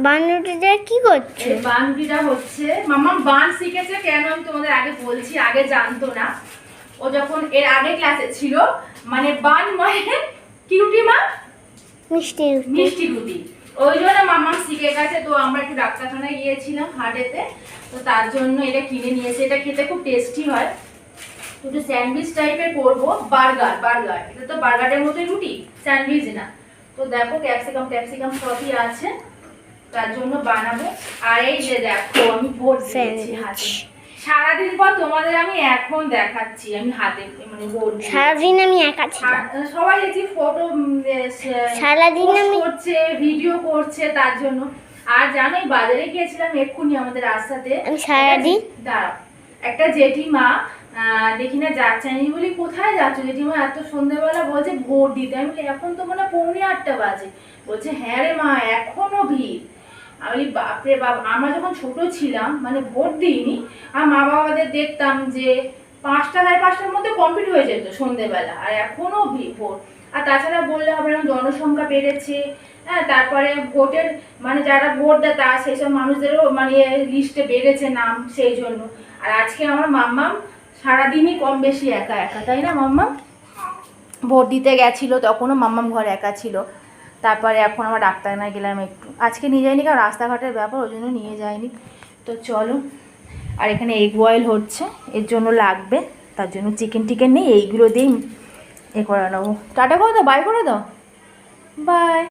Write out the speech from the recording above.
বানরুটিটা কি করছে? এই বানরুটিটা হচ্ছে মাম্মা বান শিখেছে কেন আমি তোমাদের আগে বলছি, আগে জানতো না। ও যখন এর আগে ক্লাসে ছিল, মানে বান মানে কি রুটি মা? মিষ্টি মিষ্টি রুটি। ওই জন্য মাম্মা শিখে গেছে। তো আমরা একটু ডাক্তারখানায় গিয়েছিলাম হাটেতে, তো তার জন্য এটা কিনে নিয়েছে। এটা খেতে খুব টেস্টি হয়। একটু স্যান্ডউইচ টাইপের করবো। বার্গার এটা তো বার্গারের মতোই রুটি, স্যান্ডউইচ না। তো দেখো ক্যাপসিকাম সবই আছে, তার জন্য বানাবো। আর এই যে দেখো আমি বোর্ড দিয়েছি হাতে। সারাদিন পর তোমাদের আমি এখন দেখাচ্ছি আমি হাতে মানে বোর্ড। সারাদিন আমি একা ছিলাম। সবাই এই ফটো সারাদিন আমি করছে, ভিডিও করছে তার জন্য। আর জানোই বাজারে গিয়েছিলাম এক্ষুনি আমাদের রাস্তাতে। আমি সারাদিন দাঁড়াও, একটা জেঠিমা দেখি না যাচ্ছে। আমি বলি কোথায় যাচ্ছ জেঠিমা এত সন্ধ্যেবেলা? বলছে ভোট দিতে। আমি বলি এখন তো মনে 8:45 বাজে। বলছে হ্যাঁ রে মা এখনো ভিড়। আমি বলি বাপরে বাপ, আমরা যখন ছোট ছিলাম মানে ভোট দিইনি, আর মা বাবাদের দেখতাম যে 5টা 5:30টার মধ্যে কমপ্লিট হয়ে যেত সন্ধ্যেবেলা, আর এখনো ভোট। আর তাছাড়া বললে হবে না, জনসংখ্যা বেড়েছে। হ্যাঁ, তারপরে ভোটের মানে যারা ভোট দেয় তার সেই সব মানুষদেরও মানে লিস্টে বেড়েছে নাম, সেই জন্য। আর আজকে আমার মাম্মাম সারাদিনই কম বেশি একা একা, তাই না মাম্মাম? ভোট দিতে গেছিলো, তখনও মাম্মাম ঘরে একা ছিল। তারপরে এখন আমার ডাক্তারখানায় গেলাম একটু। আজকে নিয়ে যাইনি কারণ রাস্তাঘাটের ব্যাপার, ওই জন্য নিয়ে যাইনি। তো চলো। আর এখানে এগ বয়েল হচ্ছে, এর জন্য লাগবে, তার জন্য চিকেন নেই, এইগুলো দিয়েই এ করে নেবো। টাটা করে দাও, বাই করে দাও, বাই।